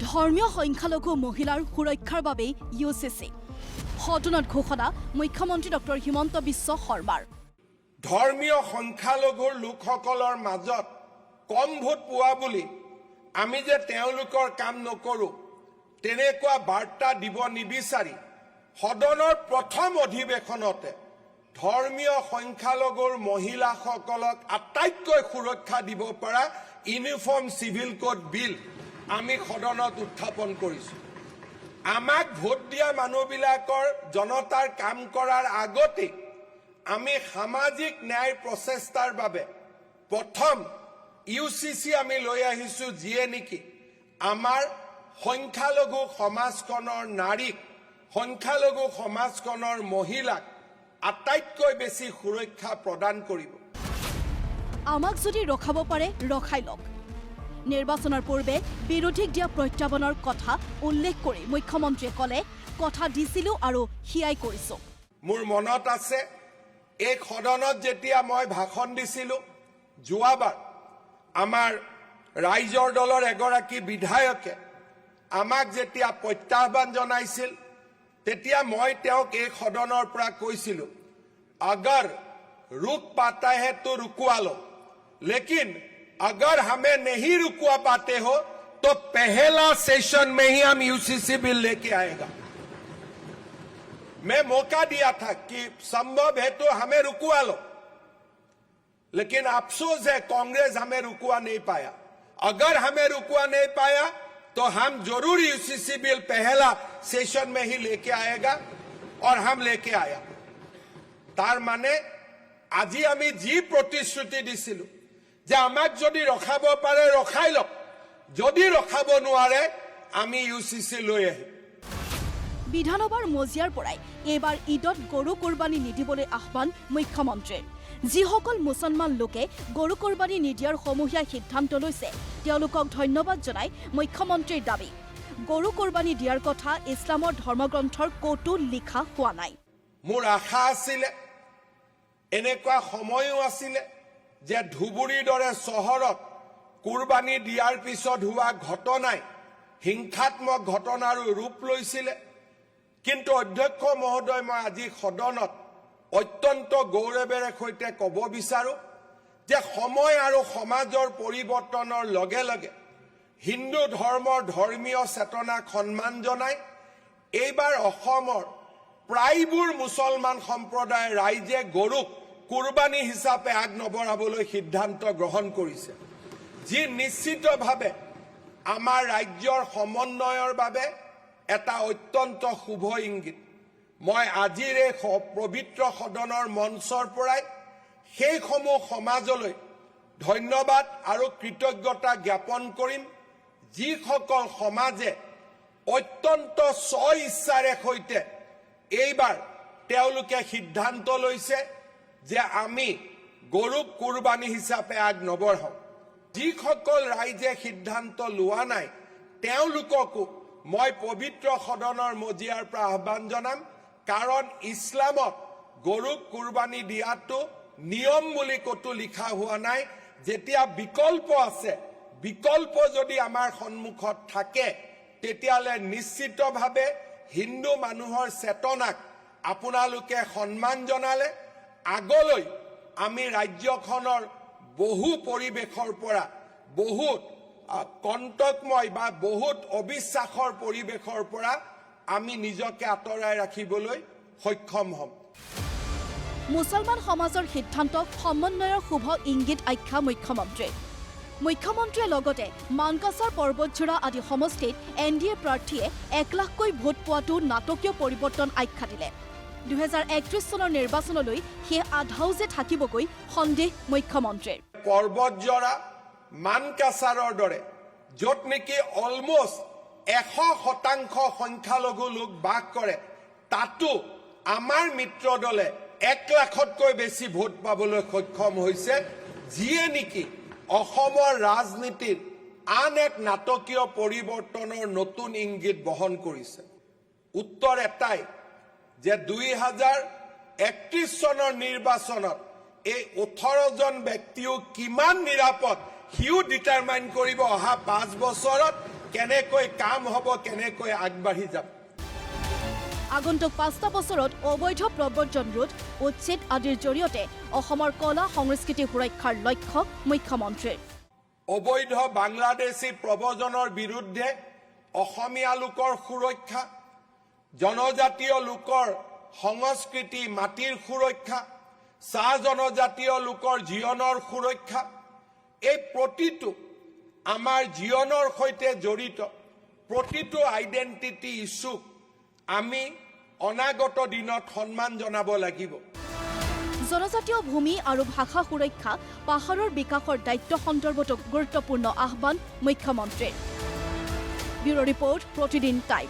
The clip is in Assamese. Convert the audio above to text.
ধৰ্মীয় সংখ্যালঘু মহিলাৰ সুৰক্ষাৰ বাবে ইউচিচি সদনত ঘোষণা মুখ্যমন্ত্ৰী ডক্টৰ হিমন্ত বিশ্ব শৰ্মাৰ ধৰ্মীয় সংখ্যালঘুৰ লোকসকলৰ মাজত কম ভোট পোৱা বুলি আমি যে তেওঁলোকৰ কাম নকৰো তেনেকুৱা বাৰ্তা দিব নিবিচাৰি সদনৰ প্ৰথম অধিৱেশনতে ধৰ্মীয় সংখ্যালঘুৰ মহিলাসকলক আটাইতকৈ সুৰক্ষা দিব পৰা ইউনিফৰ্ম সিভিল কোড বিল আমি সদনত উত্থাপন কৰিছো। আমাক ভোট দিয়া মানুহবিলাকৰ জনতাৰ কাম কৰাৰ আগতে আমি সামাজিক ন্যায় প্ৰচেষ্টাৰ বাবে প্ৰথম ইউচিচি আমি লৈ আহিছো যিয়ে নেকি আমাৰ সংখ্যালঘু সমাজখনৰ নাৰীক সংখ্যালঘু সমাজখনৰ মহিলাক আটাইতকৈ বেছি সুৰক্ষা প্ৰদান কৰিব। আমাক যদি ৰখাব পাৰে ৰখাই লওক। নিৰ্বাচনৰ পূৰ্বে বিৰোধীক দিয়া প্ৰত্যাহ্বানৰ কথা উল্লেখ কৰি মুখ্যমন্ত্ৰীয়ে ক'লে কথা দিছিলো আৰু হিয়াই কৰিছো। মোৰ মনত আছে এই সদনত যেতিয়া মই ভাষণ দিছিলো যোৱাবাৰ আমাৰ ৰাইজৰ দলৰ এগৰাকী বিধায়কে আমাক যেতিয়া প্ৰত্যাহ্বান জনাইছিল তেতিয়া মই তেওঁক এই সদনৰ পৰা কৈছিলো अगर रुक पाता है तो रुकवा लो लेकिन अगर हमें नहीं रुकवा पाते हो तो पहला सेशन में ही हम यूसीसी बिल लेके आएगा। मैं मौका दिया था कि संभव है तो हमें रुकवा लो लेकिन अफसोस है कांग्रेस हमें रुकवा नहीं पाया। अगर हमें रुकवा नहीं पाया तो हम जरूर यूसीसी बिल पहला सेशन में ही लेके आएगा और हम लेके आया। तार माने আজি আমি যি প্ৰতিশ্ৰুতি দিছিলো যে আমাক যদি ৰখাব পাৰে ৰখাই লওক যদি ৰখাব নোৱাৰে আমি ইউচিচি লৈ আহিম। বিধানসভাৰ মজিয়াৰ পৰাই এইবাৰ ঈদত গৰু কোৰবানী নিদিবলৈ আহ্বান মুখ্যমন্ত্ৰীৰ। যিসকল মুছলমান লোকে গৰু কোৰবানী নিদিয়াৰ সমূহীয়া সিদ্ধান্ত লৈছে তেওঁলোকক ধন্যবাদ জনাই মুখ্যমন্ত্ৰীৰ দাবী গৰু কোৰবানী দিয়াৰ কথা ইছলামৰ ধৰ্মগ্ৰন্থৰ ক'তো লিখা হোৱা নাই। মোৰ আশা আছিলে এনেকুৱা সময়ো আছিলে যে ধুবুৰীৰ দৰে চহৰত কুৰবানী দিয়াৰ পিছত হোৱা ঘটনাই হিংসাত্মক ঘটনাৰ ৰূপ লৈছিলে কিন্তু অধ্যক্ষ মহোদয় মই আজি সদনত অত্যন্ত গৌৰৱেৰে সৈতে ক'ব বিচাৰো যে সময় আৰু সমাজৰ পৰিৱৰ্তনৰ লগে লগে হিন্দু ধৰ্মৰ ধৰ্মীয় চেতনাক সন্মান জনাই এইবাৰ অসমৰ প্ৰায়বোৰ মুছলমান সম্প্ৰদায়ৰ ৰাইজে গৰুক কুৰবানী হিচাপে আগ নবঢ়াবলৈ সিদ্ধান্ত গ্ৰহণ কৰিছে যি নিশ্চিতভাৱে আমাৰ ৰাজ্যৰ সমন্বয়ৰ বাবে এটা অত্যন্ত শুভ ইংগিত। মই আজিৰ এই পবিত্ৰ সদনৰ মঞ্চৰ পৰাই সেইসমূহ সমাজলৈ ধন্যবাদ আৰু কৃতজ্ঞতা জ্ঞাপন কৰিম যিসকল সমাজে অত্যন্ত স্ব ইচ্ছাৰে সৈতে এইবাৰ তেওঁলোকে সিদ্ধান্ত লৈছে যে আমি গৰুক কুৰবানী হিচাপে আগ নবঢ়াওঁ। যিসকল ৰাইজে সিদ্ধান্ত লোৱা নাই তেওঁলোককো মই পবিত্ৰ সদনৰ মজিয়াৰ পৰা আহ্বান জনাম কাৰণ ইছলামত গৰুক কুৰবানী দিয়াটো নিয়ম বুলি ক'তো লিখা হোৱা নাই। যেতিয়া বিকল্প আছে বিকল্প যদি আমাৰ সন্মুখত থাকে তেতিয়াহ'লে নিশ্চিতভাৱে হিন্দু মানুহৰ চেতনাক আপোনালোকে সন্মান জনালে আগলৈ আমি ৰাজ্যখনৰ বহু পৰিৱেশৰ পৰা বহুত কণ্টকময় বা বহুত অবিশ্বাসৰ পৰিৱেশৰ পৰা আমি নিজকে আঁতৰাই ৰাখিবলৈ সক্ষম হ'ম। মুছলমান সমাজৰ সিদ্ধান্তক সমন্বয়ৰ শুভ ইংগিত আখ্যা মুখ্যমন্ত্ৰীৰ। মুখ্যমন্ত্ৰীয়ে লগতে মানকাছাৰ পৰ্বতঝোৰা আদি সমষ্টিত NDA প্ৰাৰ্থীয়ে 1 লাখকৈ ভোট পোৱাটো নাটকীয় পৰিৱৰ্তন আখ্যা দিলে। 2031 চনৰ নিৰ্বাচনলৈ সেই আধাও যে থাকিবগৈ সন্দেহ মুখ্যমন্ত্ৰীৰ। পৰ্বতঝোৰা মানকাছাৰৰ দৰে য'ত নেকি অলমষ্ট 100% সংখ্যালঘু লোক বাস কৰে তাতো আমাৰ মিত্ৰ দলে 1 লাখতকৈ বেছি ভোট পাবলৈ সক্ষম হৈছে যিয়ে নেকি অসমৰ ৰাজনীতিৰ আন এক নাটকীয় পৰিৱৰ্তনৰ নতুন ইংগিত বহন কৰিছে। উত্তৰ এটাই যে 2031 চনৰ নিৰ্বাচনত এই 18 জন ব্যক্তিও কিমান নিৰাপদ সিও ডিটাৰমাইন কৰিব অহা 5 বছৰত কেনেকৈ কাম হ'ব, কেনেকৈ আগবাঢ়ি যাব। আগন্তুক 5টা বছৰত অবৈধ প্ৰব্ৰজন ৰোধ, উচ্ছেদ আদিৰ জৰিয়তে অসমৰ কলা সংস্কৃতি সুৰক্ষাৰ লক্ষ্য মুখ্যমন্ত্ৰীৰ। অবৈধ বাংলাদেশী প্ৰব্ৰজনৰ বিৰুদ্ধে অসমীয়া লোকৰ সুৰক্ষা, জনজাতীয় লোকৰ সংস্কৃতি মাটিৰ সুৰক্ষা, চাহ জনজাতীয় লোকৰ জীৱনৰ সুৰক্ষা, এই প্ৰতিটো আমাৰ জীৱনৰ সৈতে জড়িত প্ৰতিটো আইডেণ্টিটি ইছ্যুক আমি অনাগত দিনত সন্মান জনাব লাগিব। জনজাতীয় ভূমি আৰু ভাষা সুৰক্ষা, পাহাৰৰ বিকাশৰ দায়িত্ব সন্দৰ্ভতো গুৰুত্বপূৰ্ণ আহ্বান মুখ্যমন্ত্ৰীৰ। ব্যুৰো ৰিপৰ্ট, প্ৰতিদিন টাইম।